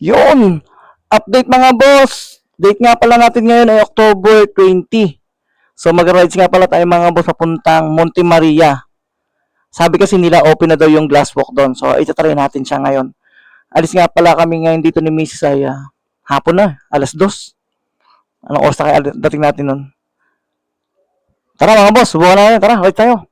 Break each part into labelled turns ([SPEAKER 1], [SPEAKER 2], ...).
[SPEAKER 1] Yun! Update mga boss! Date nga pala natin ngayon ay October 20. So mag-rides nga pala tayo mga boss papuntang Monte Maria. Sabi kasi nila open na daw yung glass walk doon. So itatry natin siya ngayon. Alis nga pala kami ngayon dito ni Mrs. ay hapon na, alas 2. Anong oras na kaya dating natin nun? Tara mga boss, subukan na natin. Tara, ride tayo.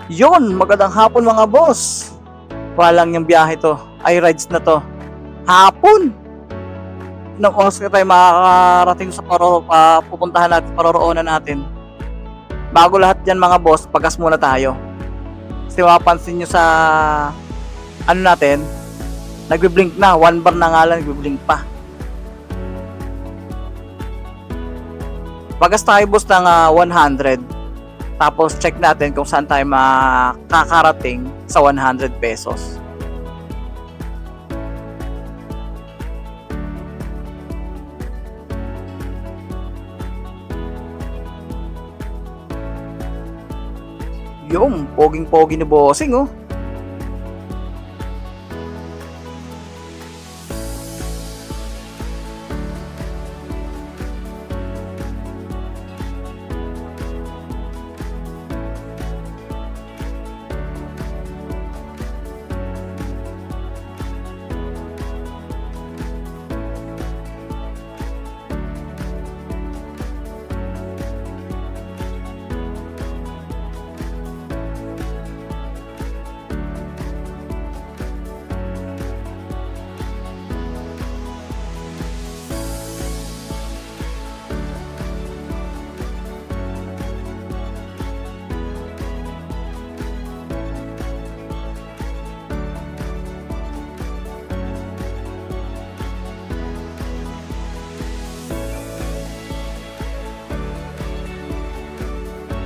[SPEAKER 1] Yun, magandang hapon mga boss. Walang yung biyahe to, ay rides na to. Hapon! Nang oras ka tayo makakarating sa pupuntahan natin, paroroonan natin. Bago lahat yan mga boss, pagas muna tayo. Kasi mapapansin nyo sa ano natin, nagbiblink na, 1 bar na nga lang, nagbiblink pa. Pagas tayo boss ng 100. Tapos check natin kung saan tayo makakarating sa 100 pesos. Yung poging-pogi ni bossing oh.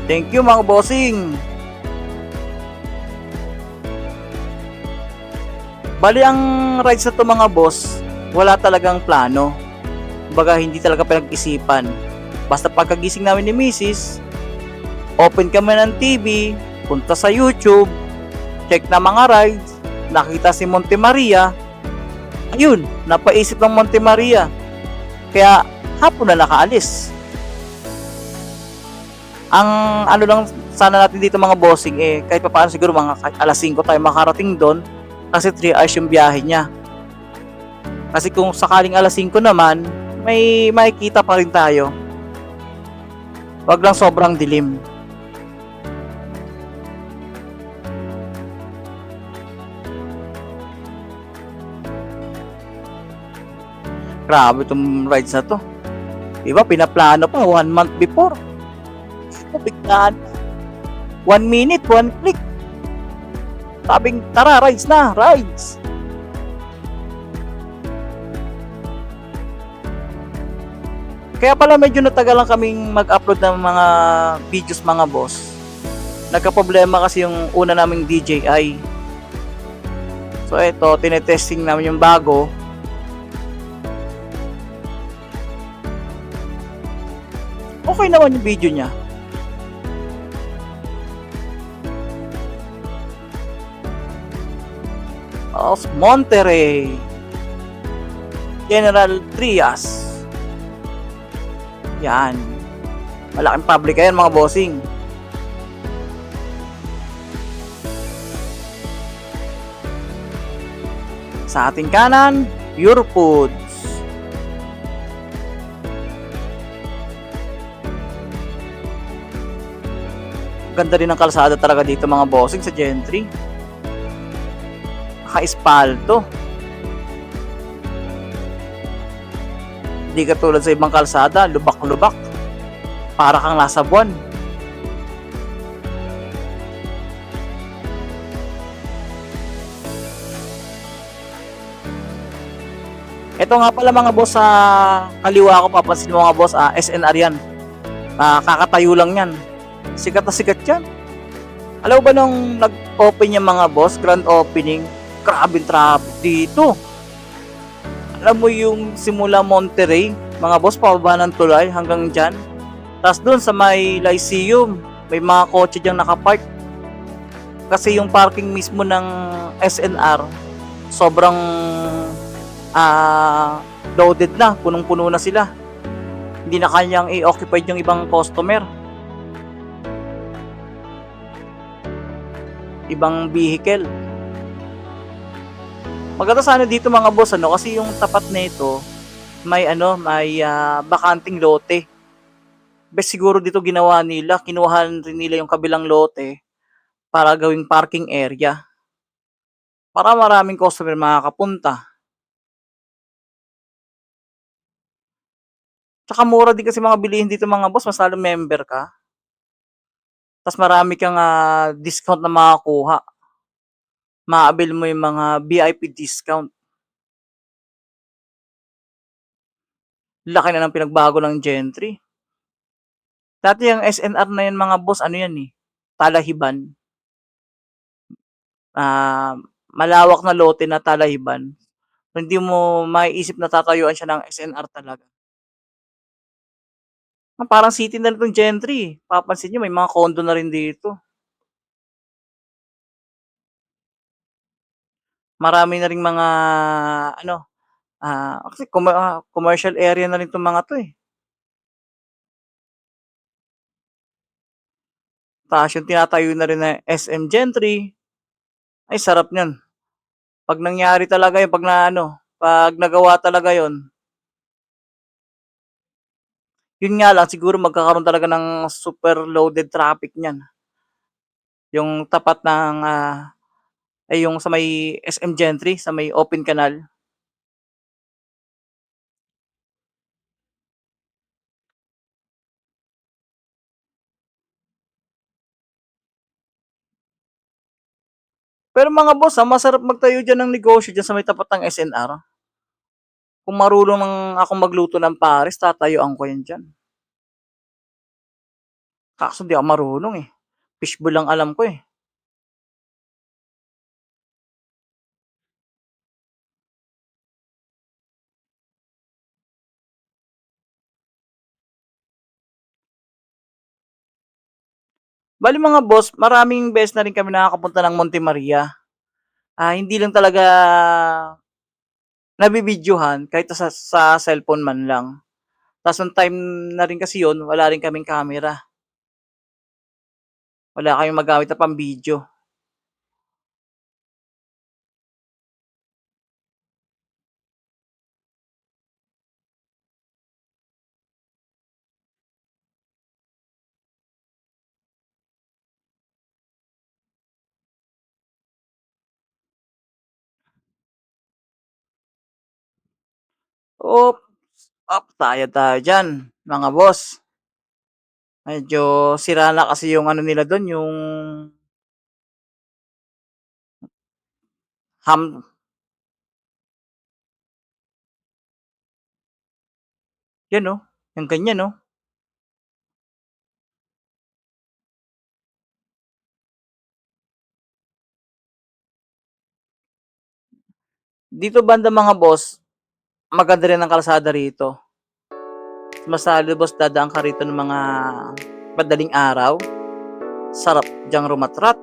[SPEAKER 1] Thank you mga bossing. Bali ang rides na to mga boss, wala talagang plano. Kumbaga hindi talaga pinag-isipan. Basta pagkagising namin ni Mrs., open kami ng TV, punta sa YouTube, check na mga rides, nakita si Monte Maria. Ayun, napaisip ng Monte Maria. Kaya hapon na nakaalis. Ang ano lang sana natin dito mga bossing kahit pa paano siguro mga alas 5 tayo makarating doon kasi 3 hours yung biyahe niya. Kasi kung sakaling alas 5 naman, may makikita pa rin tayo. Wag lang sobrang dilim. Grabe itong rides na to. Diba pinaplano pa 1 month before. Biglaan. 1 minute, 1 click. Sabing, tara, rides na, rides. Kaya pala medyo natagalan kaming mag-upload ng mga videos mga boss. Nagka-problema kasi yung una naming DJI. So ito, tinetesting namin yung bago. Okay naman yung video niya. Of Monterey, General Trias. Yan. Malaking public yan mga bossing. Sa ating kanan, Pure Foods. Ganda rin ang kalsada talaga dito mga bossing sa Gentry. Naka-espalto. Hindi katulad sa ibang kalsada, lubak-lubak. Para kang nasa buwan. Ito nga pala mga boss, sa kaliwa ko, papansin mo mga boss, SNR yan. Kakatayo lang yan. Sikat na sikat yan. Alam mo ba nung nag-open yung mga boss, grand opening, grabe traffic dito. Alam mo yung simula Monterey, mga boss, pababa ng tulay hanggang dyan. Tapos doon sa may Lyceum, may mga kotse dyang nakapark. Kasi yung parking mismo ng SNR, sobrang loaded na, punong-puno na sila. Hindi na kanyang i-occupied yung ibang customer. Ibang vehicle. Maganda sana dito mga boss kasi yung tapat nito may bakanting lote. Best siguro dito ginawa nila, kinuha rin nila yung kabilang lote para gawing parking area. Para maraming customer makakapunta. Tsaka mura din kasi mga bilihin dito mga boss, mas lalo member ka. Tapos marami kang discount na makakuha. Maabil mo yung mga VIP discount. Laki na ng pinagbago ng Gentry. Dati yung SNR na yan mga boss, Talahiban. Malawak na lote na Talahiban. Hindi mo maiisip na tatayuan siya ng SNR talaga. Parang city na rin itong Gentry. Papansin nyo, may mga condo na rin dito. Marami na rin mga kasi commercial area na rin itong mga to eh. Tapos yung tinatayo na rin na SM Gentry, ay sarap niyan. Pag nangyari talaga yun, pag nagawa talaga yun, yun nga lang, siguro magkakaroon talaga ng super loaded traffic niyan. Yung tapat ng, yung sa may SM Gentry, sa may open canal. Pero mga boss, masarap magtayo dyan ng negosyo dyan sa may tapat ng SNR. Kung marunong akong magluto ng pares, tatayuan ko yan dyan. Kaso di ako marunong eh. Fishbowl lang alam ko eh. Bali mga boss, maraming beses na rin kami nakakapunta ng Monte Maria. Hindi lang talaga nabibidyohan kahit sa cellphone man lang. Tapos nung time na rin kasi yun, wala rin kaming camera. Wala kaming magamit na pang video. Tayo dyan, mga boss. Medyo sira na kasi yung nila doon, yung ham. Yan no. Yung ganyan, no? Dito banda mga boss, maganda rin ang kalsada rito. Mas lalo boss, dadaan ka rito ng mga madaling araw. Sarap diyang rumatrat.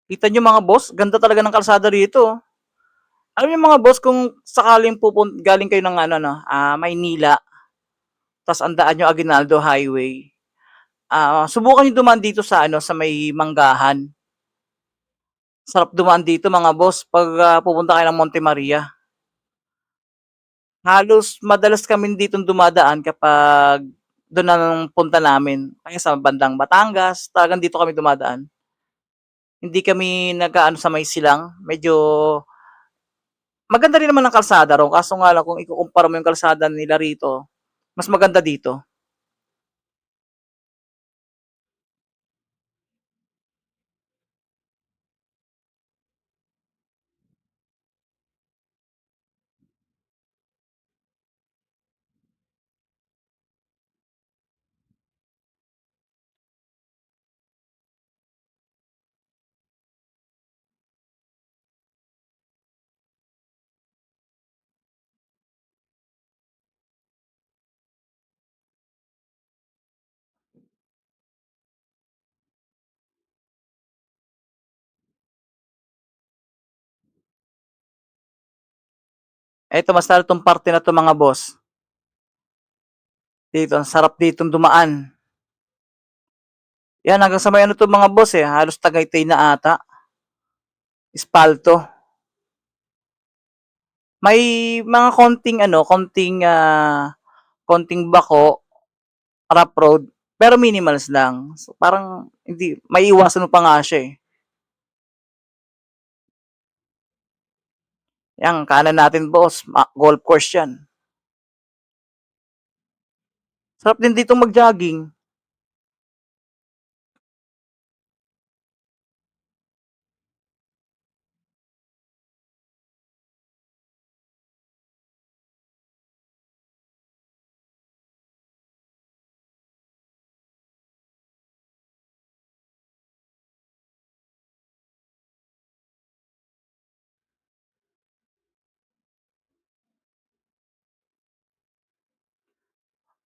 [SPEAKER 1] Kita nyo mga boss, ganda talaga ng kalsada rito. Alam niyo mga boss, kung sakaling galing kayo ng ano, no, Maynila, tas ang daan nyo Aguinaldo Highway, subukan nyo dumaan dito sa ano, sa may Manggahan. Sarap dumaan dito mga boss pag pupunta kayo ng Monte Maria. Halos madalas kami dito dumadaan kapag doon ang punta namin. Kaya sa bandang Batangas, talagang dito kami dumadaan. Hindi kami nag-aano sa may silang. Medyo maganda rin naman ang kalsada ron. Kaso nga lang kung ikukumpara mo yung kalsada nila rito, mas maganda dito. Eto, mas lalo tong parte na to mga boss. Dito, ang sarap ditong dumaan. Yan, hanggang sa may ano to mga boss eh. Halos Tagaytay na ata. Espalto. May mga konting ano, konting bako, rough road, pero minimals lang. So, parang hindi, may iwasan mo pa nga siya eh. Yan, kanan natin boss, golf course yan. Sarap din dito mag-jogging.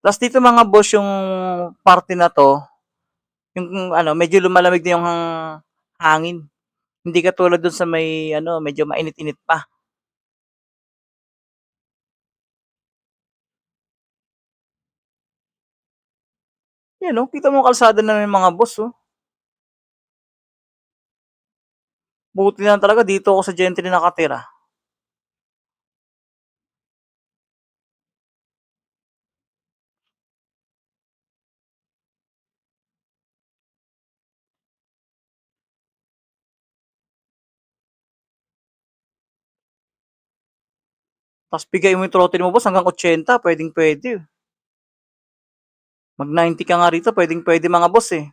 [SPEAKER 1] Tas dito mga boss yung parte na 'to, yung ano medyo lumalamig na yung hangin. Hindi katulad dun sa may ano medyo mainit-init pa. 'Yan oh, kita mo ang kalsada namin mga boss oh. Buti na lang talaga dito ako sa Gentry nakatira. Tas bigay mo yung throttle mo boss hanggang 80 puwedeng-puwede. Mag 90 ka nga rito puwedeng-puwede mga boss, eh.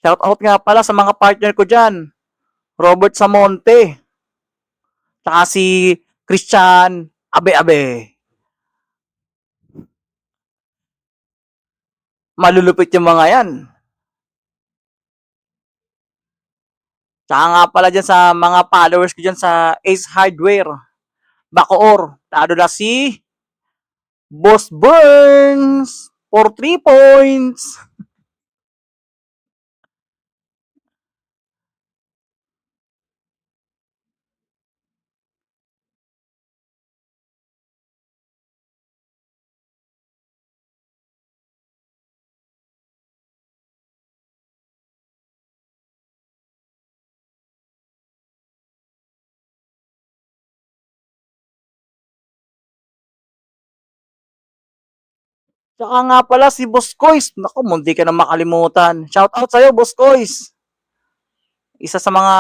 [SPEAKER 1] Shoutout nga pala sa mga partner ko diyan, Robert Samonte, tsaka si Christian Abe-Abe. Malulupit yung mga yan. Tsaka nga pala dyan sa mga followers ko dyan sa Ace Hardware, Bacoor, lalo na si Boss Burns for 3 points. Tsaka nga pala si Boss Kois. Naku, mundi ka na makalimutan. Shout out sa'yo, Boss Kois. Isa sa mga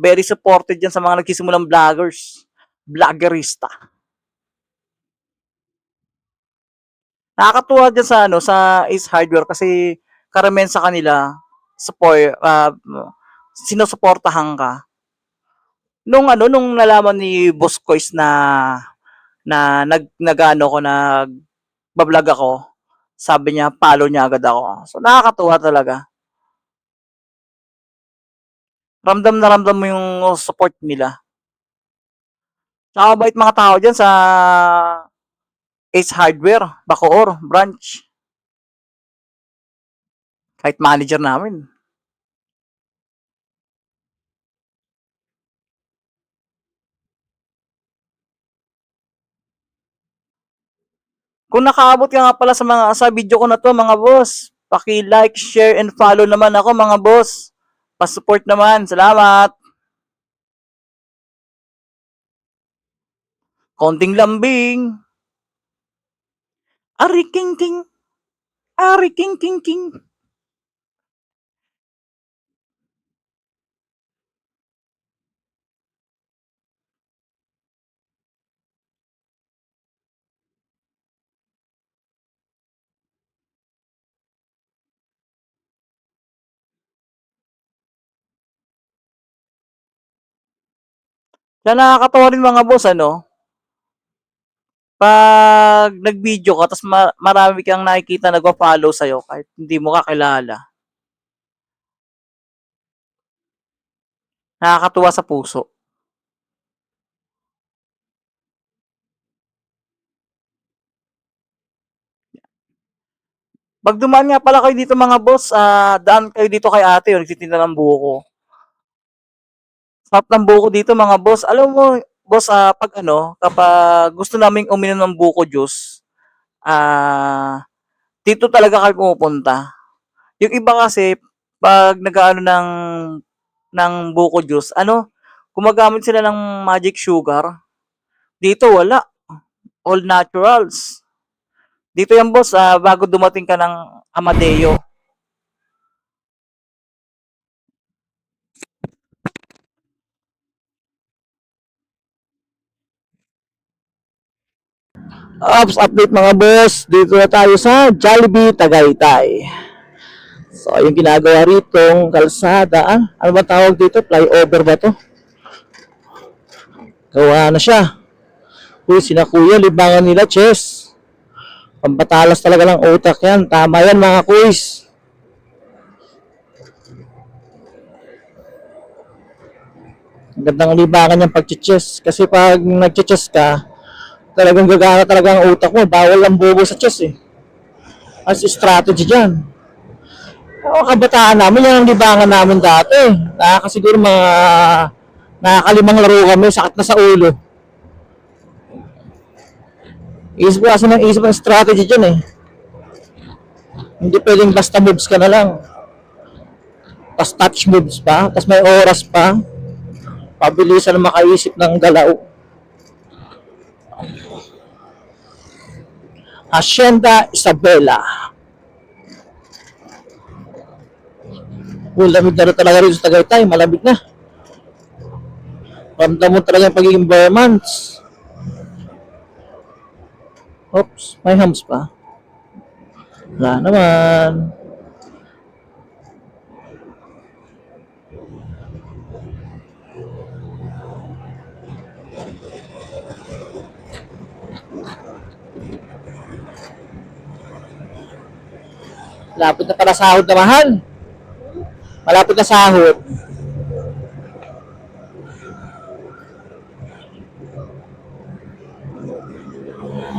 [SPEAKER 1] very supported dyan sa mga nagsisimulang vloggers. Vloggerista. Nakakatuwa dyan sa ano sa Ace Hardware kasi karamihan sa kanila support sinusuportahan ka. Nung nalaman ni Boss Kois na nagano ko nag-vlog ako, sabi niya follow niya agad ako. So nakakatuwa talaga. Ramdam na ramdam mo yung support nila. Tsaka bait mga tao dyan sa Ace Hardware, Bacoor, branch. Kahit manager namin. Kung nakaabot ka nga pala sa video ko na to mga boss, paki-like, share, and follow naman ako mga boss. Pa-support naman. Salamat. Konting lambing. Ari king king. Ari king king king. Kaya nakakatawa rin mga boss ano, pag nag-video ka, tapos marami kang nakikita nagwa-follow sa'yo kahit hindi mo kakilala. Nakakatuwa sa puso. Pag dumaan nga pala kayo dito mga boss, daan kayo dito kay ate, yung nagtitinda ng buko. Sarap ng buko dito mga boss. Alam mo, boss, pag ano, kapag gusto naming uminom ng buko juice, dito talaga kami pumupunta. Yung iba kasi, pag nag-ano ng buko juice, ano, gumagamit sila ng magic sugar. Dito wala. All naturals. Dito yan boss, bago dumating ka ng Amadeo. Ops, update mga boss. Dito na tayo sa Jollibee Tagaytay. So, yung ginagawa rito, kalsada, ano ba tawag dito? Flyover ba to? Gawa na siya. Uy, sina kuya, libangan nila, chess. Pampatalas talaga ng utak yan. Tama yan mga kuys. Gandang libangan yung pag-chess. Kasi pag nag-chess ka, talagang gagana talaga ang utak mo. Bawal ang bobo sa chess eh. As strategy dyan. O, kabataan namin, yan ang libangan namin dati. Nakakasiguro mga nakakalimang laro kami, sakit na sa ulo. Isip kasi ng isip ng strategy dyan eh. Hindi pwedeng basta moves ka na lang. Tapos touch moves pa, tapos may oras pa. Pabilisan na makaisip ng galaw. Hacienda Isabela. Lamig na talaga rin sa Tagaytay, malamig na. Ramdam mo talaga yung pagiging Burmans. Oops, may hams pa. Wala naman. Malapit na pala sahod na mahal. Malapit na sahod.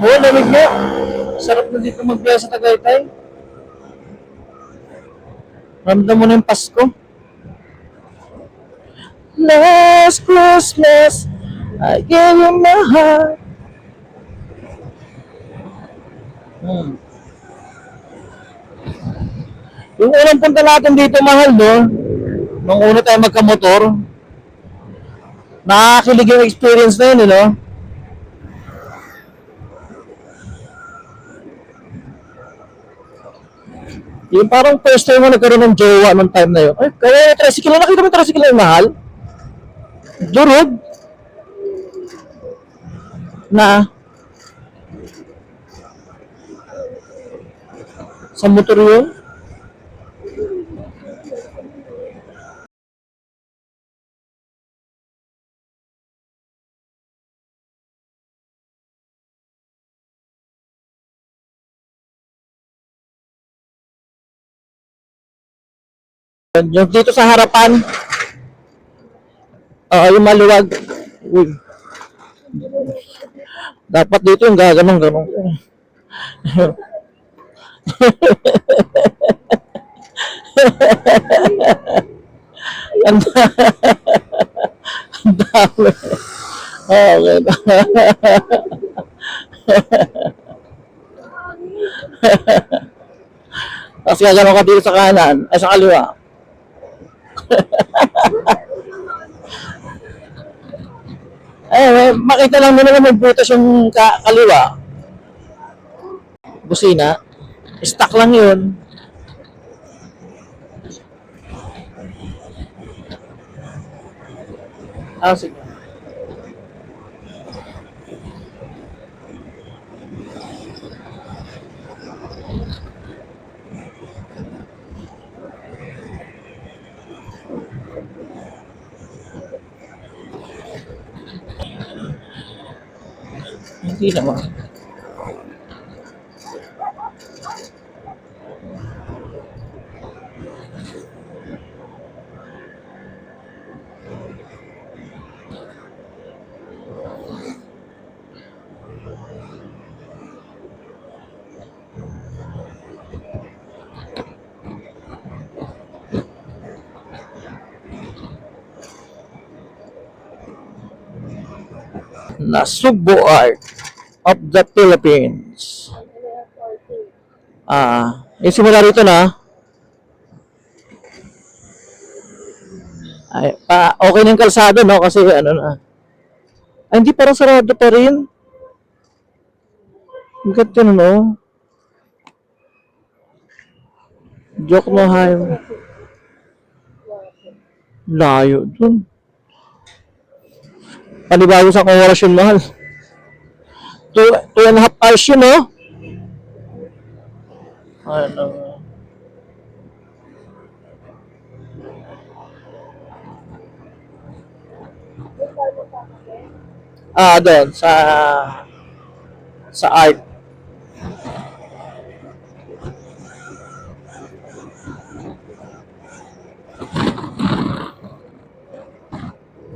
[SPEAKER 1] Oo, lamig mo. Sarap na dito magbiyahe sa Tagaytay. Ramdam mo na yung Pasko. Last Christmas, I gave you my heart. Yung unang punta natin dito, mahal, no? Nung una tayo magkamotor, nakakilig yung experience na yun, no? Yung parang first time mo nagkaroon ng jowa nung time na yun. Ay, kaya yung tricycle, nakita mo yung tricycle na yung mahal? Durog? Na? Sa motor yun? Yung dito sa harapan, yung maluwag. Uy. Dapat dito yung gaganong-ganong. Ang dami. Okay. Tapos gaganong ka dito sa kanan, ay sa kaliwa. Makita lang nila na may butas yung kaliwa. Busina. Stock lang yun. Sige. Hindi naman. Nasugbo Art of the Philippines. Simula rito na. Okay na yung kalsada, no? Kasi ano na. Hindi, parang sarado pa rin. Bigat yun, no? Joke no, highway. Layo dun. Panibago sa oras yun, mahal. 2.5 hours yun, no? Ano? Doon sa art.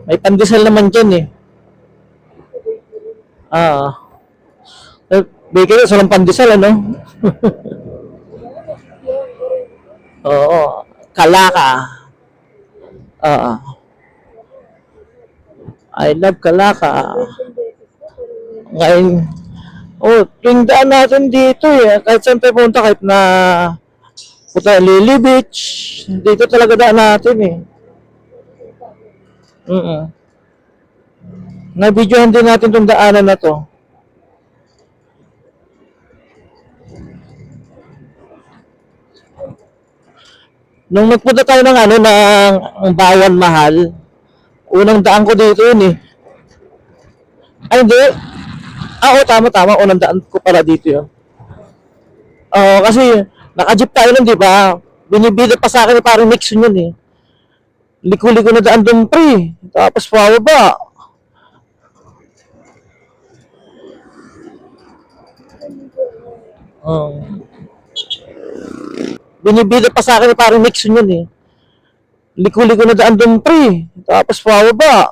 [SPEAKER 1] May pandesal naman dyan eh. Bigay sa ng pandesal, ano? Oo. Kalaka. I love Kalaka. Ngayon, yung daan natin dito eh. Kahit saan tayo punta, kahit na punta Lily Beach, dito talaga daan natin eh. Na-videohan din natin itong daanan na to. Nung nagpunta tayo ng ng Bawan Mahal, unang daan ko dito yun eh. Ay, hindi. Tama. Unang daan ko pala dito yun. Kasi naka-jeep tayo nun, di ba? Binibili pa sa akin parang Nixon yun eh. Liko-liko na daan doon pre. Tapos pababa. Binibida pa sa akin parang Nixon yun eh. Liko-liko na daan doon pre. Tapos pababa.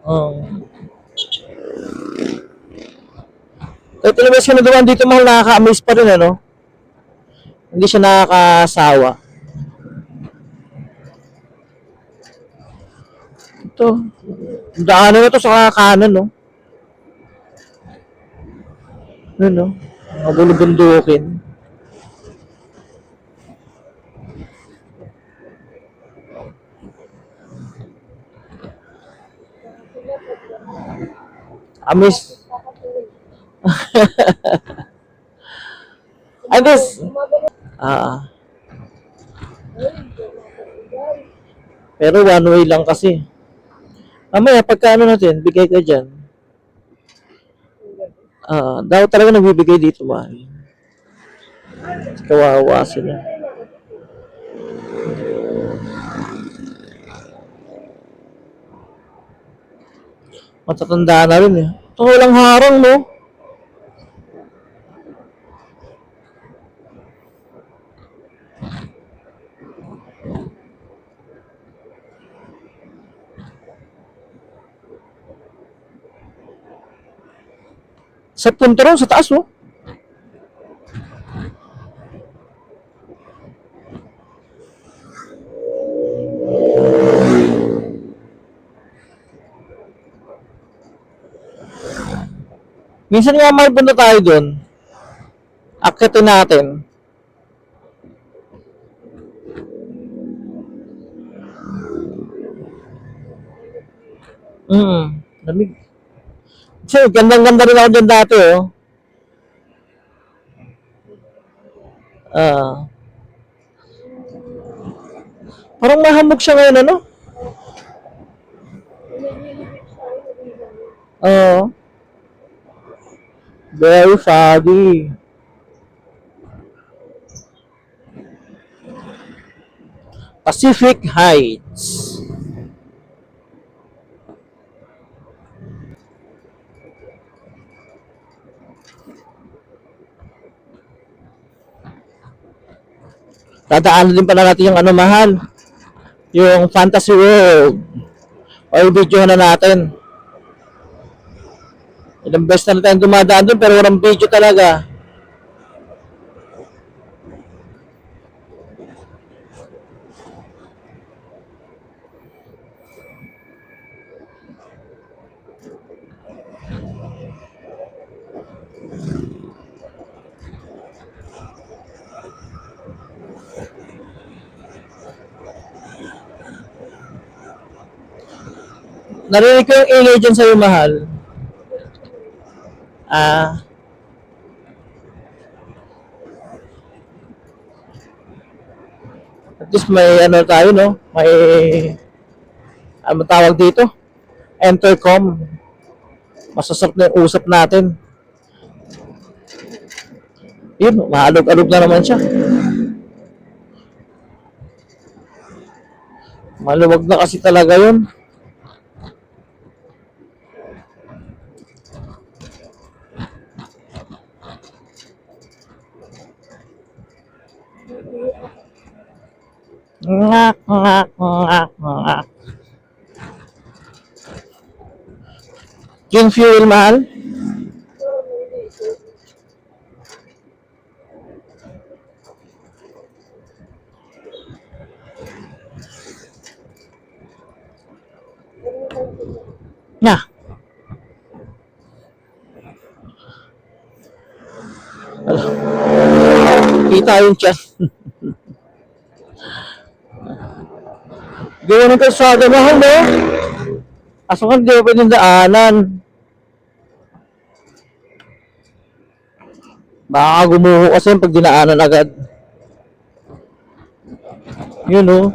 [SPEAKER 1] Oh. Kahit ilang beses ka na dumaan dito, mahal, nakaka-amaze pa rin ano. Hindi siya nakakasawa. Ito. Daanan na to sa kanan, no? Ano, no? Mabulubundukin. Amaze. Ay, this. Ah. Pero one way lang kasi. Mamaya, pagka ano natin, bigay ka dyan. Daw talaga nagbibigay dito ba? Kawawa sila. Matatanda na rin eh. Ito walang harang, no? Sa punto rin, sa taas, no? Minsan nga may punta tayo doon. Akitin natin. Lamig. Kasi gandang-ganda rin ako dyan dati, oh. Ah. Parang mahamog siya ngayon, ano? Oo. Very foggy. Pacific Heights. Dadaanan din pala natin yung ano, mahal. Yung Fantasy World. O yung video na natin. Ilang beses na tayo dumadaan doon pero walang video talaga. Narinig ko yung ingay dyan sa'yo, mahal. At least may ano tayo, no? May ano tawag dito? Intercom. Masasarap na yung usap natin. Yun, maalog-alog na naman siya. Maluwag na kasi talaga yun. Ngak, ngak, ngak, ngak. Yung fuel, mahal? Na. Kita yung chat. Gawin ng kalsada, mahal, no? Aso ka, di ba pwedeng daanan? Baka gumuho kasi pag dinaanan agad. Yun, no?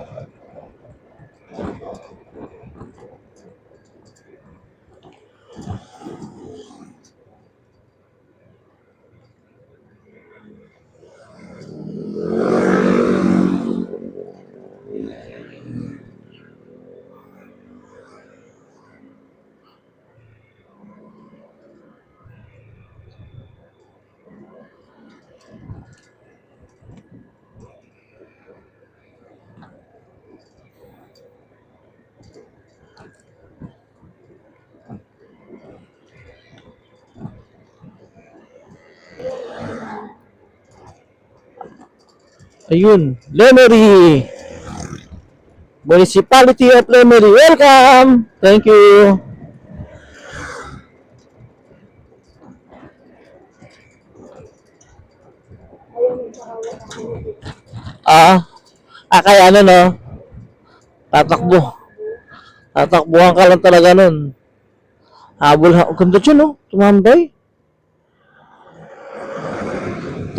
[SPEAKER 1] Ayun, Lemery. Municipality of Lemery. Welcome. Thank you. Ah, kaya ano no, tatakbo. Tatakbuhan ka lang talaga nun. Habol ha. Ang ganda dyan no, tumambay.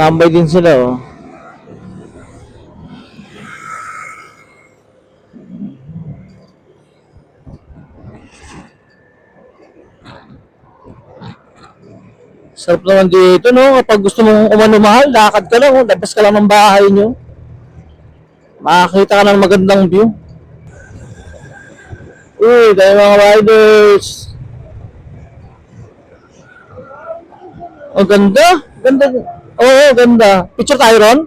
[SPEAKER 1] Tambay din sila oh. Sarap naman dito no, kapag gusto mong umano mahal, lakad ka lang oh, labas ka lang ng bahay nyo. Makakita ka ng magandang view. Uy, tayo mga riders. Ang ganda. Ganda. Oo, ganda. Picture tayo ron?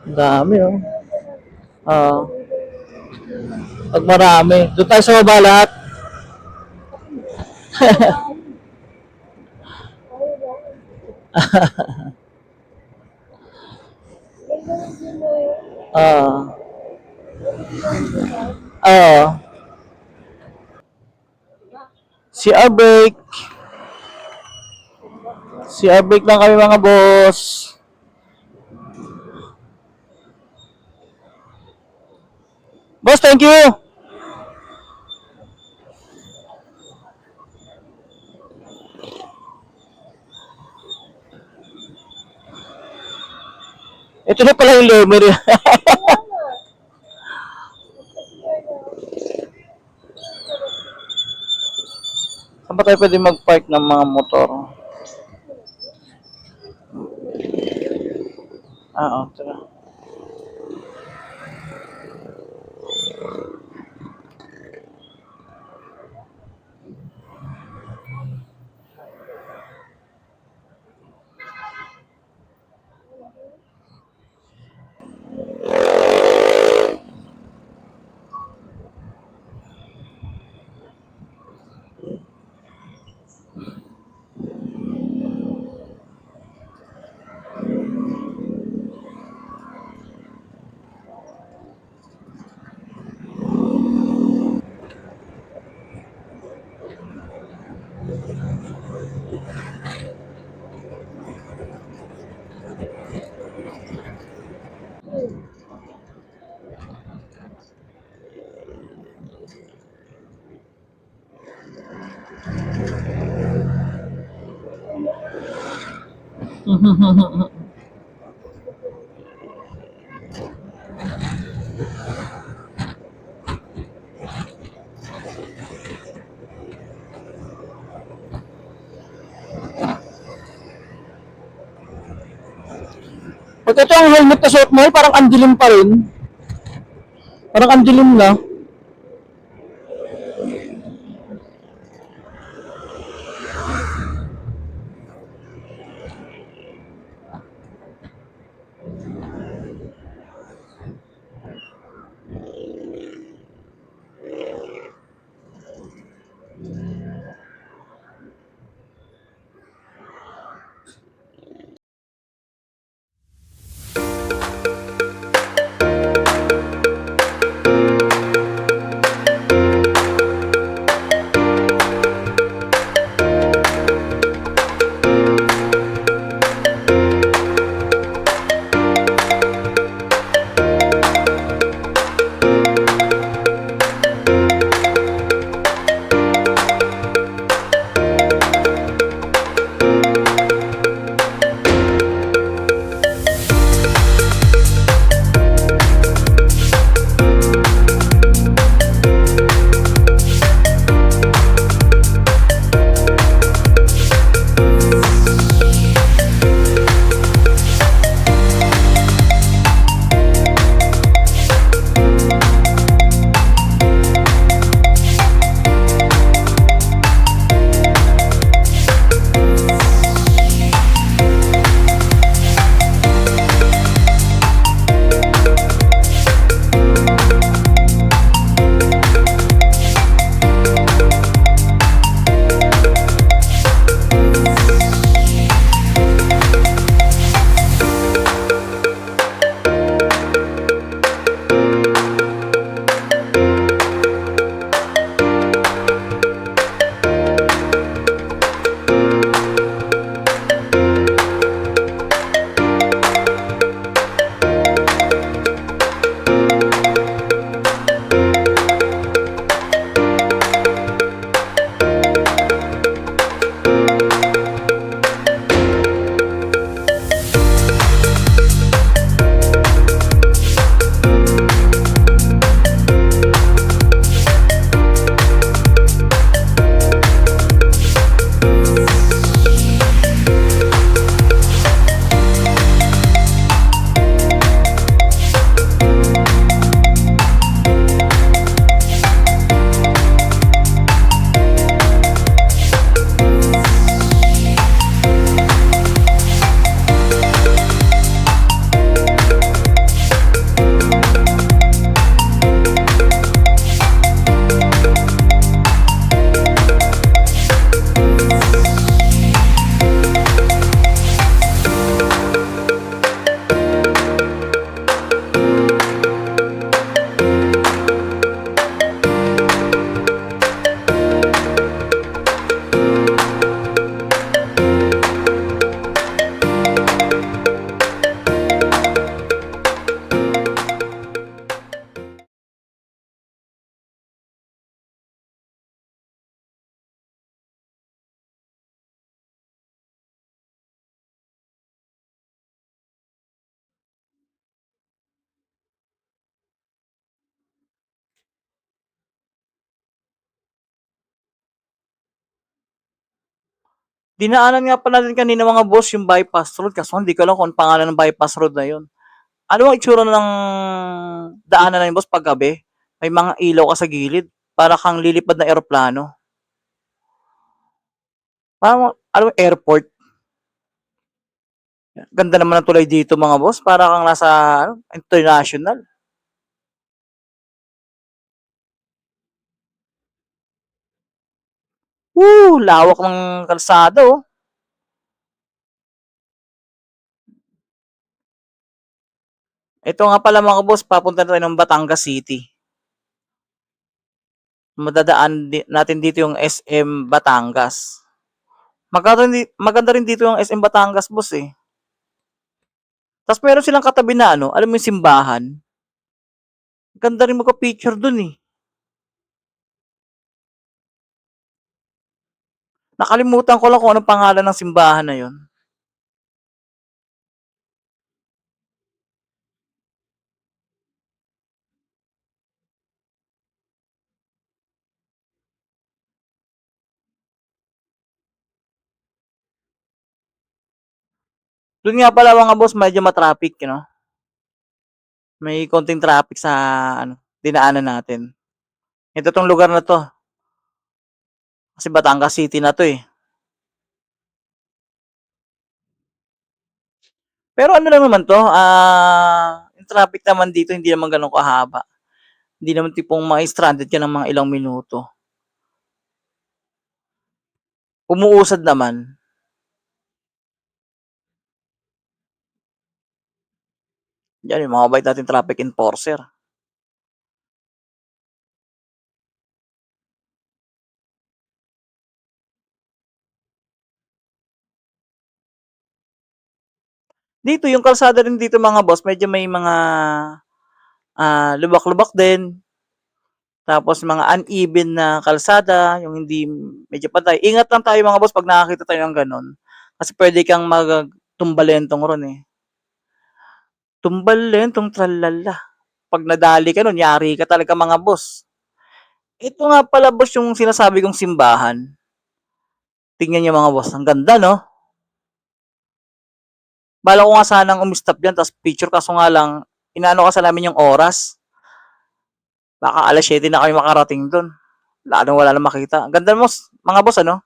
[SPEAKER 1] Ang dami oh. Ah, pag marami. Doon tayo sa baba lahat. Ah, ah. CR break. CR break lang kami mga boss. Boss, thank you. Ito na pala yung Lemery. Saan ba tayo pwede mag-park ng mga motor? Oo, tara. Pag ito ang helmet na suot mo, parang andilim pa rin. Parang andilim na. Dinaanan nga pa natin kanina mga boss yung bypass road kaso hindi ko alam kung ano pangalan ng bypass road na yun. Ano ang itsura ng daanan na yun boss pag gabi? May mga ilaw ka sa gilid para kang lilipad na eroplano. Parang ano airport. Ganda naman ng tulay dito mga boss para kang nasa international. Lawak ng kalsada oh. Ito nga pala mga boss, papunta tayo ng Batangas City. Madadaan natin dito yung SM Batangas. Maganda rin dito yung SM Batangas, boss eh. Tapos meron silang katabi na ano, alam mo yung simbahan. Ganda rin magpa-picture dun eh. Nakalimutan ko lang kung anong pangalan ng simbahan na yun. Doon nga pala mga boss, medyo matraffic, you know? May konting traffic sa dinaanan natin. Ito tong lugar na to. Kasi Batangas City na to eh. Pero ano lang naman to, yung traffic naman dito hindi naman ganun kahaba. Hindi naman tipong ma-stranded ka ng mga ilang minuto. Umuusad naman. Yan yung mga bait natin traffic enforcer. Dito, yung kalsada rin dito mga boss, medyo may mga lubak-lubak din. Tapos mga uneven na kalsada, yung hindi medyo pantay. Ingat lang tayo mga boss pag nakakita tayo ng ganun. Kasi pwede kang magtumbalentong ron eh. Tumbalentong tralala. Pag nadali ka nun, yari ka talaga mga boss. Ito nga pala boss yung sinasabi kong simbahan. Tingnan niyo mga boss, ang ganda no? Bala ko nga sanang umistop dyan, tapos picture kaso nga lang, inaano ka sa namin yung oras. Baka alas 7 na kami makarating doon. Wala na makita. Ang ganda mo, mga boss, ano?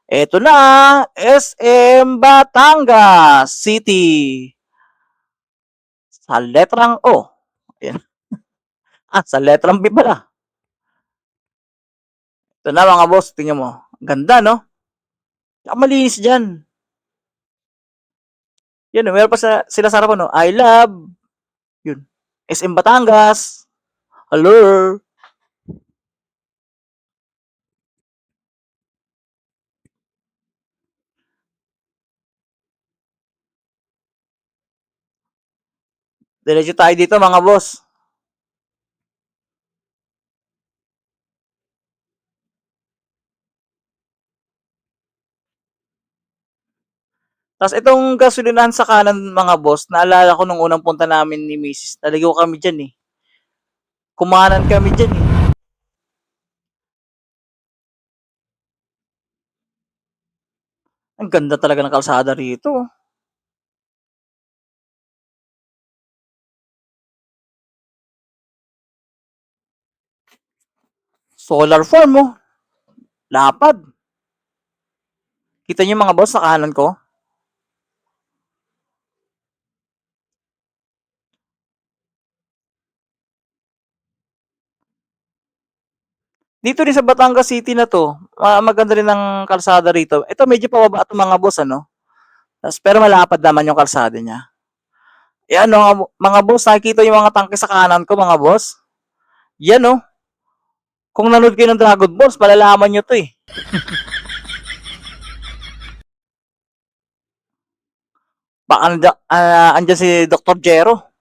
[SPEAKER 1] Eto na, SM Batangas City. Sa letrang O. Ayan. Sa letrang B pala. Ito na mga boss, tingnan mo. Ganda, no? Saka malinis dyan. Yan, meron pa sila sa harapan, no? I love. Yun. SM Batangas. Hello. Diretso tayo dito mga boss. Tapos itong gasolinahan sa kanan mga boss, naalala ko nung unang punta namin ni Mrs. Naligaw kami dyan eh. Kumanan kami dyan eh. Ang ganda talaga ng kalsada rito. Solar farm oh. Lapad. Kita niyo mga boss sa kanan ko? Dito rin sa Batangas City na to, maganda rin ang kalsada rito. Ito medyo pababa itong mga boss ano. Pero malapad naman yung kalsada niya. Yan no, mga boss, nakikita yung mga tangke sa kanan ko mga boss. Yan oh. Kung nanood kayo ng Dragon Balls, palalaman nyo to eh. Baka andyan si Dr. Jero.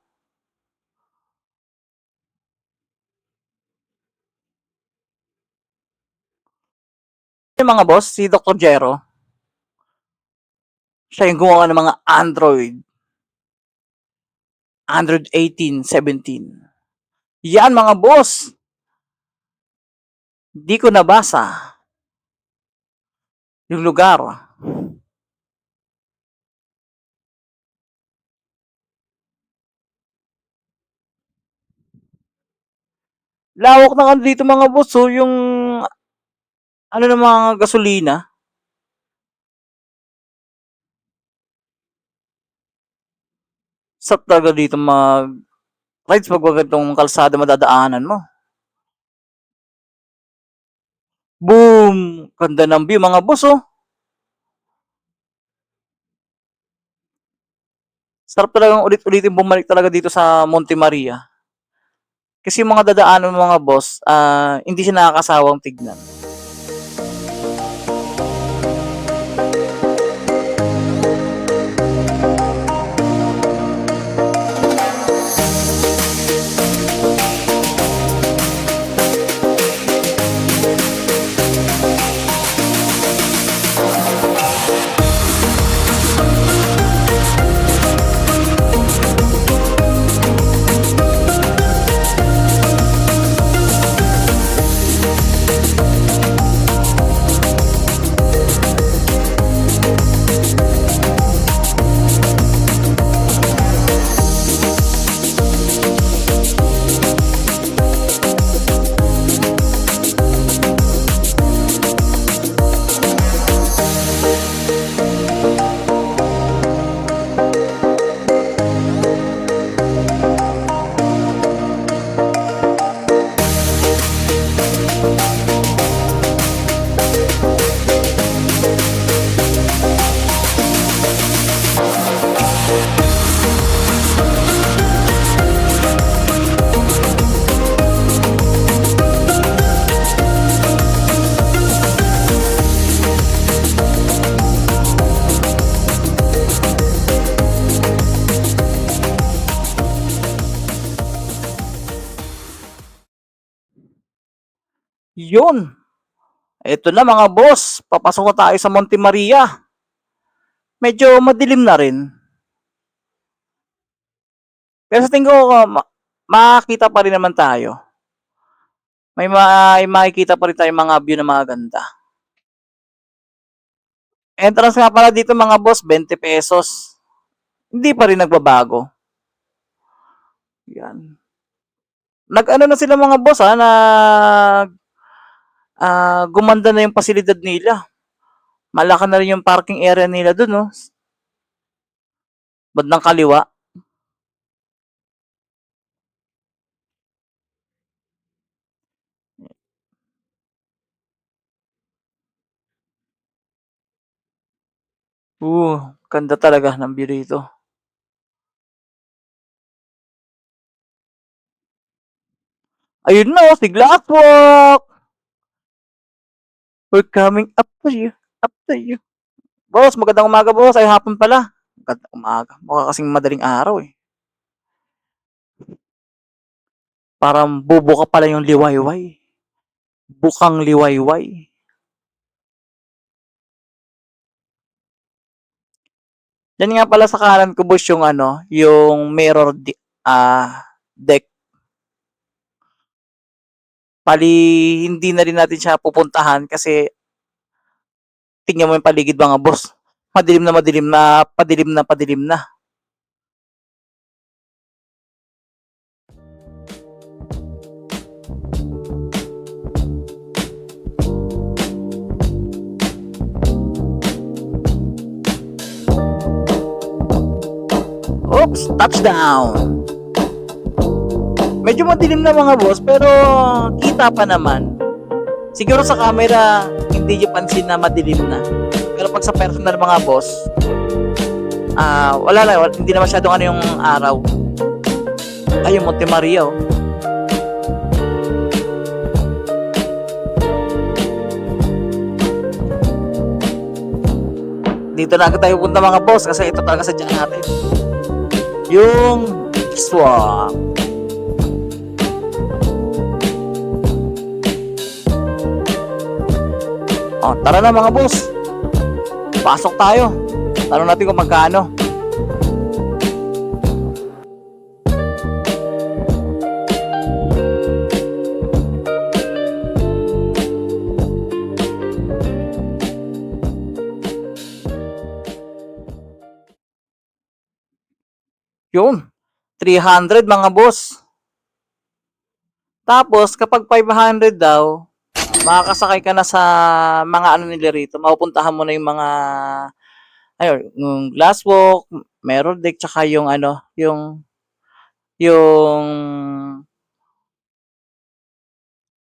[SPEAKER 1] Yung mga boss, si Dr. Jero, siya yung gumawa ng mga Android 18, 17. Yan mga boss, di ko nabasa yung lugar. Lawak na dito mga boss, so yung ano ng mga gasolina, sa talaga dito mag rides pag ganitong kalsada madadaanan mo. Boom! Ganda ng view mga boss oh. Sarap talagang ulit-ulitin bumalik talaga dito sa Monte Maria. Kasi yung mga dadaanan ng mga boss, hindi siya nakakasawang tignan. Yun! Ito na mga boss, papasok na tayo sa Monte Maria. Medyo madilim na rin. Pero sa tingin ko, makakita pa rin naman tayo. May makikita pa rin tayo mga view na mga ganda. Entrance nga pala dito mga boss, 20 pesos. Hindi pa rin nagbabago. Yan. Nag-ano na sila mga boss gumanda na yung pasilidad nila. Malaki na rin yung parking area nila dun, no? Bandang kaliwa. Ganda talaga ng view dito. Ayun na, oh, si Glasswalk! We're coming up to you, up to you. Boss, magandang umaga boss. Ay, hapon pala. Magandang umaga. Mukha kasing madaling araw eh. Parang bubo ka pala yung liwayway. Bukang liwayway. Yan nga pala sa kanan ko boss yung ano, yung deck. Pali hindi na rin natin siya pupuntahan kasi tingnan mo yung paligid mga boss. Madilim na madilim na, padilim na padilim na. Oops, touchdown! Medyo madilim na mga boss pero kita pa naman. Siguro sa camera hindi niyo pansin na madilim na. Pero pag sa personal mga boss, wala lang, hindi na masyadong ano yung araw. Ay, yung Monte Maria oh. Dito na agad tayo punta mga boss kasi ito talaga sa dyan natin. Yung swamp. Oh, tara na mga boss. Pasok tayo. Tanong natin kung magkano. Yun. 300 mga boss. Tapos kapag 500 daw, makakasakay ka na sa mga ano nila rito. Mapupuntahan mo na yung mga ayun, yung glasswalk, meron deck, tsaka yung ano, yung yung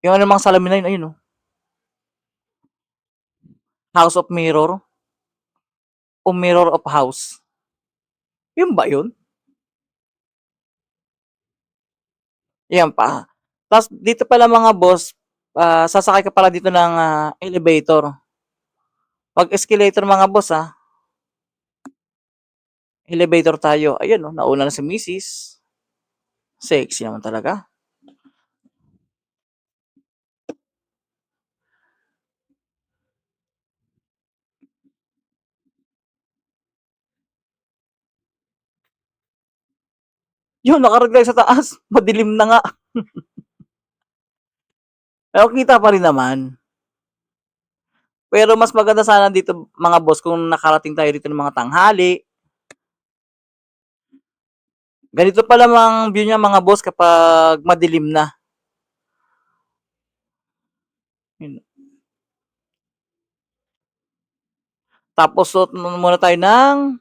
[SPEAKER 1] ano mga salamin na yun, ayun, oh. House of Mirror o Mirror of House. Yun ba yun? Yan pa. Tapos dito pala mga boss, sasakay ka pala dito ng elevator. Pag escalator mga boss elevator tayo. Ayun, oh, nauna na si Mrs. Sexy naman talaga. Yun, nakaragay sa taas. Madilim na nga. Pero kita pa rin naman. Pero mas maganda sana dito mga boss kung nakarating tayo dito ng mga tanghali. Ganito pa lamang view niya mga boss kapag madilim na. Yun. Tapos suot muna tayo ng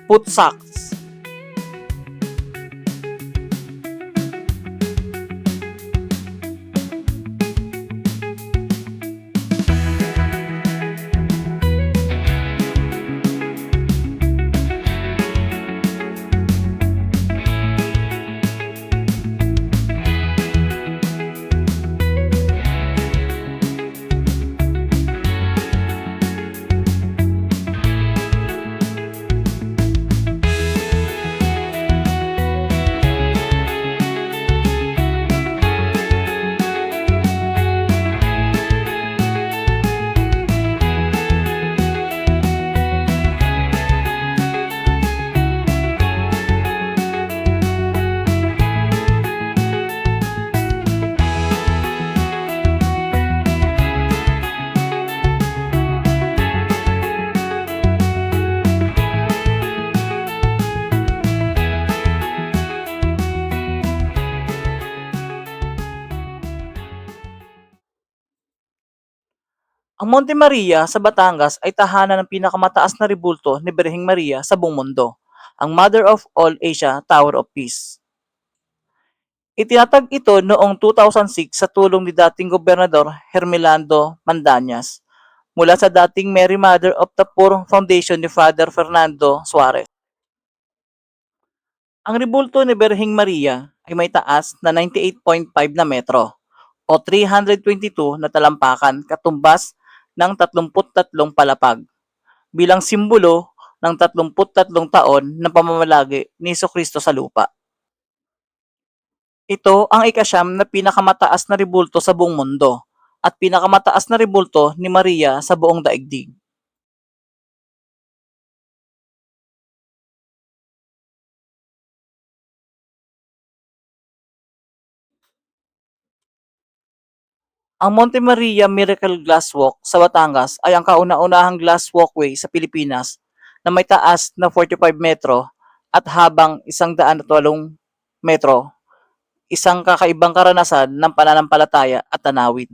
[SPEAKER 1] foot socks. Ang Monte Maria sa Batangas ay tahanan ng pinakamataas na rebulto ni Birheng Maria sa buong mundo, ang Mother of All Asia Tower of Peace. Itinatag ito noong 2006 sa tulong ni dating Gobernador Hermelando Mandañas mula sa dating Mary Mother of the Poor Foundation ni Father Fernando Suarez. Ang rebulto ni Berhing Maria ay may taas na 98.5 na metro o 322 na talampakan katumbas ng 33 palapag bilang simbolo ng 33 taon ng pamamalagi ni Jesucristo sa lupa. Ito ang ikasyam na pinakamataas na rebulto sa buong mundo at pinakamataas na rebulto ni Maria sa buong daigdig. Ang Monte Maria Miracle Glass Walk sa Batangas ay ang kauna-unahang glass walkway sa Pilipinas na may taas na 45 metro at habang 108 metro, isang kakaibang karanasan ng pananampalataya at tanawin.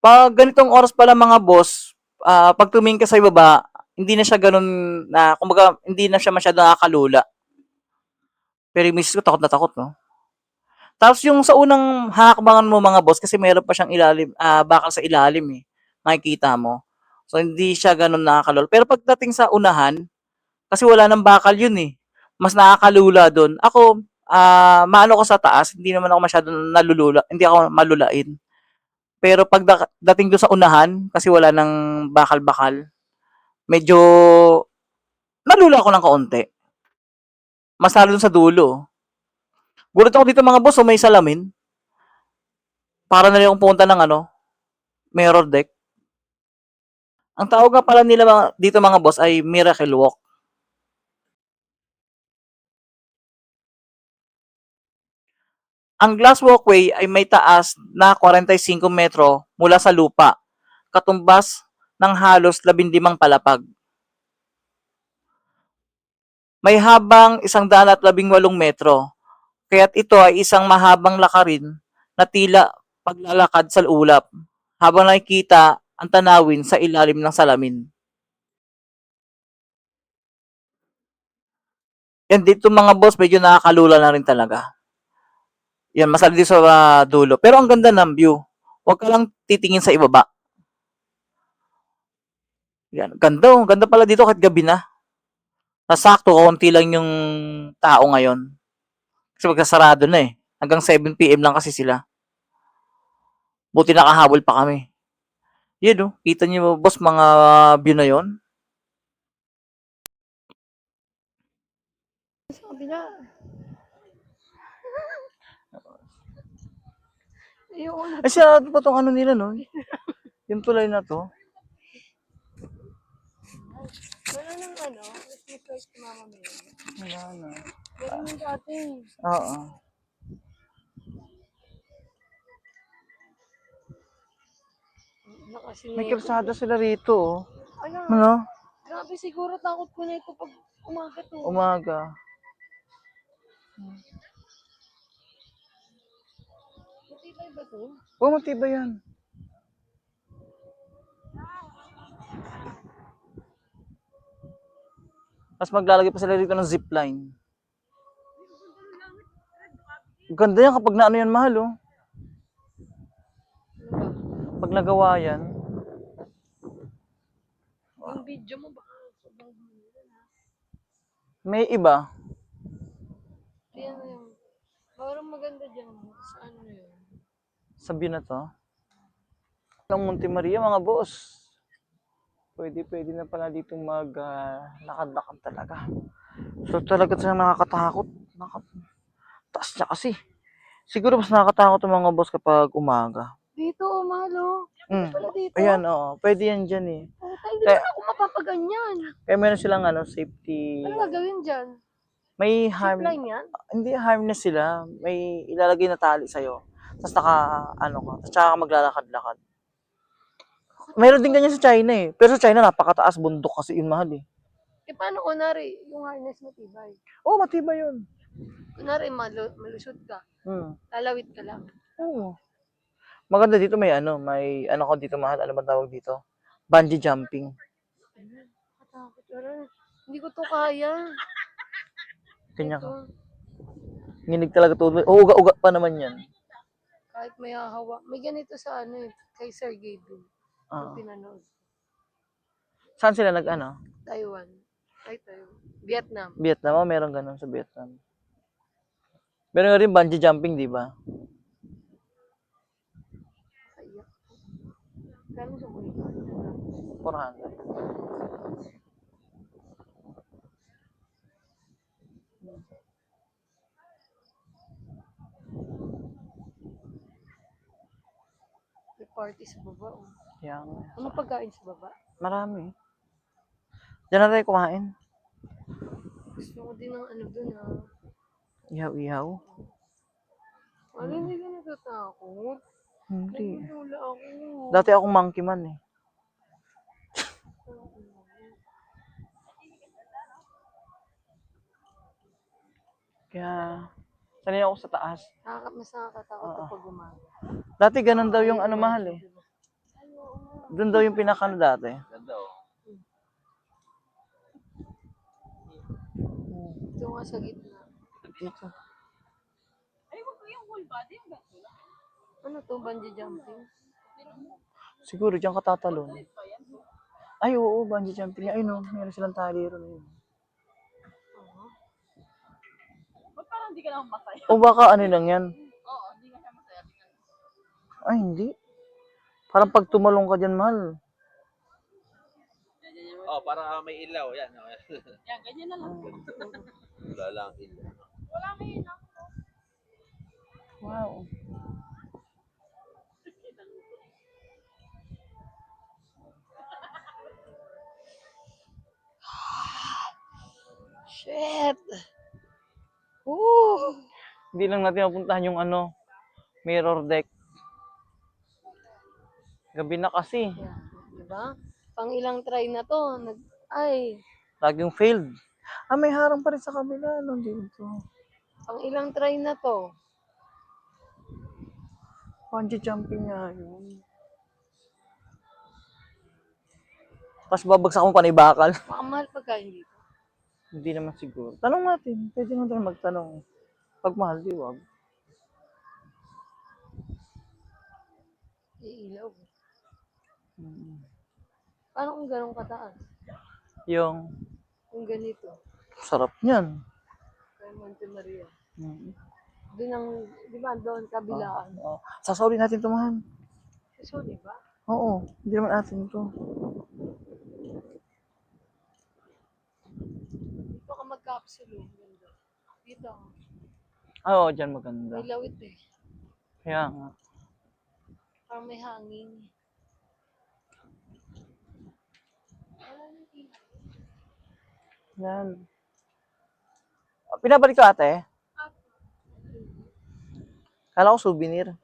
[SPEAKER 1] Pag ganitong oras pala mga boss, pag tumingin ka sa ibaba, hindi na siya ganun na, kumbaga, hindi na siya masyado nakakalula. Pero yung misis ko takot na takot, no? Tapos yung sa unang hakbangan mo mga boss, kasi meron pa siyang ilalim, bakal sa ilalim eh. Makikita mo. So hindi siya ganun nakakalula. Pero pagdating sa unahan, kasi wala nang bakal yun eh. Mas nakakalula doon. Ako, maano ko sa taas, hindi naman ako masyado nalulula, hindi ako malulain. Pero pagdating doon sa unahan, kasi wala nang bakal-bakal, medyo nalula ko ng kaunti. Mas lalo dun sa dulo. Gulat ako dito mga boss, may salamin. Para na rin akong pumunta ng mirror deck. Ang tawag nga pala nila dito mga boss ay Miracle Walk. Ang glass walkway ay may taas na 45 metro mula sa lupa, katumbas ng halos 15 palapag. May habang 118 metro, kaya't ito ay isang mahabang lakarin na tila paglalakad sa ulap habang nakikita ang tanawin sa ilalim ng salamin. Yan dito mga boss, medyo nakakalula na rin talaga. Yan, masali din sa dulo. Pero ang ganda ng view. Huwag ka lang titingin sa ibaba. Yan, ganda. Ganda pala dito kahit gabi na. Nasakto, kaunti lang yung tao ngayon. Kasi magkasarado na eh. Hanggang 7 p.m. lang kasi sila. Buti nakahabol pa kami. Yun, kita niyo boss, mga view na yon.
[SPEAKER 2] Sabi niya, ayoko na.
[SPEAKER 1] Ay, sarado pa tong nila, no? Yung tulay na to.
[SPEAKER 2] Wala nang Christmas light si Mama Mary.
[SPEAKER 1] Wala na.
[SPEAKER 2] Ganun yung dati.
[SPEAKER 1] Oo. May kalsada sila rito, oh. Ano?
[SPEAKER 2] Grabe, siguro takot ko na ito pag umaga to.
[SPEAKER 1] Umaga.
[SPEAKER 2] Matibay ba to?
[SPEAKER 1] Oo, matibay yan. Tapos maglalagay pa sila dito ng zipline. Ganda yan kapag naano yan, mahal, oh. Pag nagawa yan.
[SPEAKER 2] Yung video mo baka sobrang
[SPEAKER 1] May iba.
[SPEAKER 2] yan na yung parang maganda dyan sa ano na yun.
[SPEAKER 1] Sabi na to. Ang Monte Maria, mga boss. Pwede na pala dito lakad-lakad talaga. So talaga siya nakakatakot. Taas niya kasi. Siguro mas nakakatakot ang mga boss kapag umaga.
[SPEAKER 2] Dito, malo. Pala dito.
[SPEAKER 1] Ayan, oo. Pwede yan dyan eh.
[SPEAKER 2] Puta, hindi naman ako mapapaganyan.
[SPEAKER 1] Kaya meron silang safety.
[SPEAKER 2] Ano gagawin dyan?
[SPEAKER 1] May harm.
[SPEAKER 2] Zipline yan?
[SPEAKER 1] Hindi, harmless sila. May ilalagay na tali sa'yo. Tapos ka. Tapos tsaka ka maglalakad-lakad. Meron din ganyan sa China eh. Pero sa China, napakataas. Bundok kasi yun, mahal eh.
[SPEAKER 2] Eh, paano kunwari yung harness matibay?
[SPEAKER 1] Oo, matibay yun.
[SPEAKER 2] Kunwari, malusot ka. Lalawit ka lang.
[SPEAKER 1] Oo. Maganda dito may ko dito mahal. Ano ba tawag dito? Bungee jumping.
[SPEAKER 2] Katakot. Hindi ko to kaya.
[SPEAKER 1] Kanya ka. Nginig talaga to. Uga-uga pa naman yan.
[SPEAKER 2] Kahit may hahawa. May ganito sa kay Sir Gabriel.
[SPEAKER 1] Ah.
[SPEAKER 2] Yung pinanood.
[SPEAKER 1] Saan sila nag-ano?
[SPEAKER 2] Taiwan. Ay, Taiwan. Vietnam.
[SPEAKER 1] Vietnam, oh, meron ganun sa Vietnam. Meron nga rin bungee jumping, di ba?
[SPEAKER 2] Kaiyak. Kano sa buhay?
[SPEAKER 1] 400.
[SPEAKER 2] May party sa baba. Oh.
[SPEAKER 1] Yan.
[SPEAKER 2] Ano pagkain sa baba?
[SPEAKER 1] Marami. Diyan na tayo kumain.
[SPEAKER 2] Gusto ko din ng ano dun ah.
[SPEAKER 1] Ihaw-ihaw.
[SPEAKER 2] Ano hindi ka natatakot?
[SPEAKER 1] Hindi.
[SPEAKER 2] Nagulula ako.
[SPEAKER 1] Dati akong monkey man eh. Kaya, sanay ako sa taas.
[SPEAKER 2] Mas nakakatakot
[SPEAKER 1] Oo.
[SPEAKER 2] pag umaga.
[SPEAKER 1] Dati ganun daw yung ano mahal eh. Doon daw yung pinakano dati.
[SPEAKER 2] Ito nga sa gitna.
[SPEAKER 1] Dito.
[SPEAKER 2] Ano to? Bungee jumping?
[SPEAKER 1] Siguro diyan ka tatalon. Ay, oo, bungee jumping. Ay, no, meron silang tali ron.
[SPEAKER 2] Oo.
[SPEAKER 1] O baka ano lang yan? Ay, hindi. Parang pag tumalong ka dyan, mahal.
[SPEAKER 3] Oh, para may ilaw. Yan. Oh. Yan, ganyan na lang. Wala lang ilaw.
[SPEAKER 1] Wow.
[SPEAKER 2] Shit! Woo!
[SPEAKER 1] Hindi lang natin mapuntahan yung ano, mirror deck. Gabi na kasi.
[SPEAKER 2] Yan. Diba? Pang ilang try na to. Ay,
[SPEAKER 1] Laging failed. Ah, may harang pa rin sa kabila. Ano dito?
[SPEAKER 2] pang ilang try na to.
[SPEAKER 1] Bungee jumping nga yun. Tapos babagsak mo panibakal.
[SPEAKER 2] Baka mahal pagkain dito.
[SPEAKER 1] Hindi naman siguro. Tanong natin. Pwede naman tayo magtanong. Pag mahal, di wag.
[SPEAKER 2] Iilaw.
[SPEAKER 1] Mm.
[SPEAKER 2] Paano kung ganun kataas?
[SPEAKER 1] Yung
[SPEAKER 2] Kung ganito.
[SPEAKER 1] sarap niyan.
[SPEAKER 2] Kay Monte Maria.
[SPEAKER 1] Mm.
[SPEAKER 2] Doon ang, di ba, doon, kabilaan.
[SPEAKER 1] Oh. Sasauli natin ito, mahal.
[SPEAKER 2] So, di ba?
[SPEAKER 1] Oo. Hindi naman atin ito.
[SPEAKER 2] Dito ka mag-capsule. Ganda. Dito.
[SPEAKER 1] Oo, dyan maganda.
[SPEAKER 2] May lawit eh.
[SPEAKER 1] Kaya nga.
[SPEAKER 2] Parang may hangin.
[SPEAKER 1] Yan. Ah, pinabalik ko ate. Kala ko souvenir.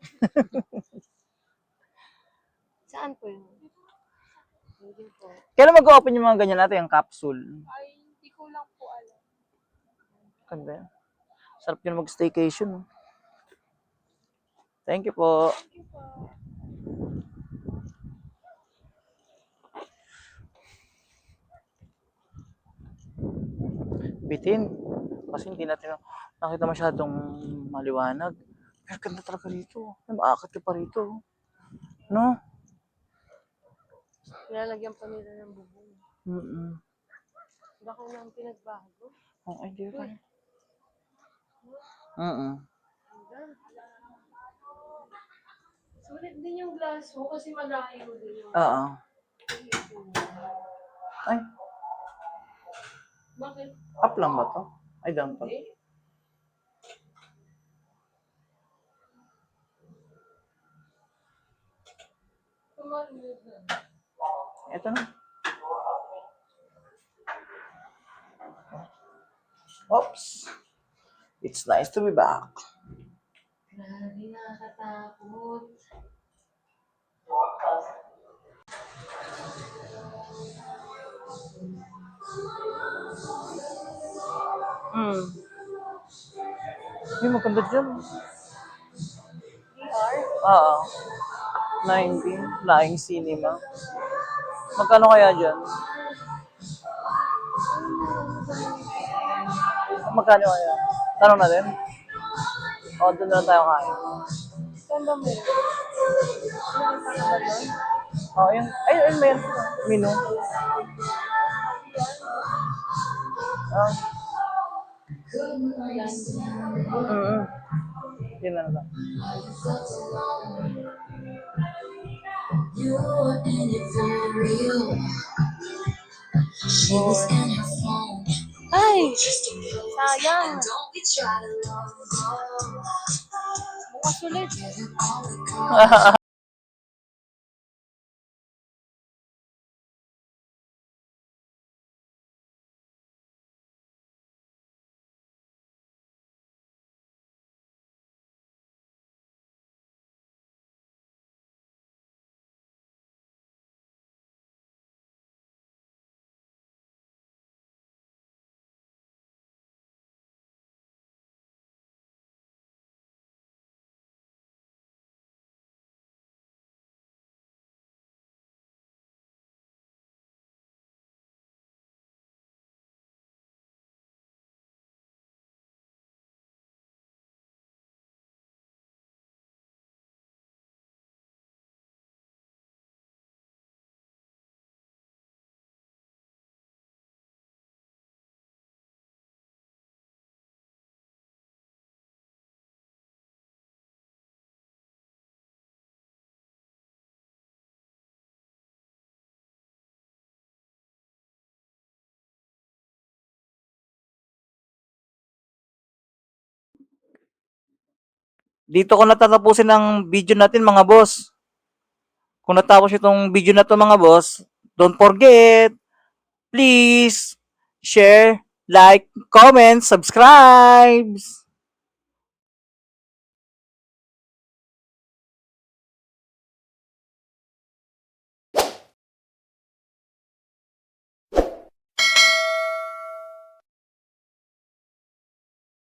[SPEAKER 2] Saan po yun? Hindi po.
[SPEAKER 1] Kailan mag-open yung mga ganyan natin, yung capsule?
[SPEAKER 2] Ay, hindi ko lang po alam.
[SPEAKER 1] Ganda yan. Sarap yun mag-staycation. No? Thank you po. Bitin. Kasi hindi natin nakita masyadong maliwanag. Pero ganda talaga rito. Ay, maakit ka pa rito. No?
[SPEAKER 2] Nilalagyan pa nila ng bubong.
[SPEAKER 1] Mm-mm.
[SPEAKER 2] Baka lang pinagbago.
[SPEAKER 1] Oh, ay, di ba? Mm-mm.
[SPEAKER 2] Sulit din yung glass mo kasi malayo din yung
[SPEAKER 1] Oo. Ay,
[SPEAKER 2] Bakit?
[SPEAKER 1] up lang ba to? Ay, down pa.
[SPEAKER 2] Hindi. Tumalimod na.
[SPEAKER 1] Ito na. Oops. It's nice to be back.
[SPEAKER 2] Grabe, nakakatakot.
[SPEAKER 1] Hmm. Ay, maganda dyan.
[SPEAKER 2] VR?
[SPEAKER 1] Oo. 19. Flying cinema. Magkano kaya dyan? Magkano kaya? Tanong natin. O, doon na lang tayo kain.
[SPEAKER 2] Saan ba meron? Nakita ka ba doon?
[SPEAKER 1] Oh, ayun. Ayun, meron sila. Menu. Ah, yun na lang.
[SPEAKER 2] Ay! Sayang! Bukas ulit.
[SPEAKER 1] Dito ko natatapusin ang video natin mga boss. Kung natapos itong video na to mga boss, don't forget, please, share, like, comment, subscribe.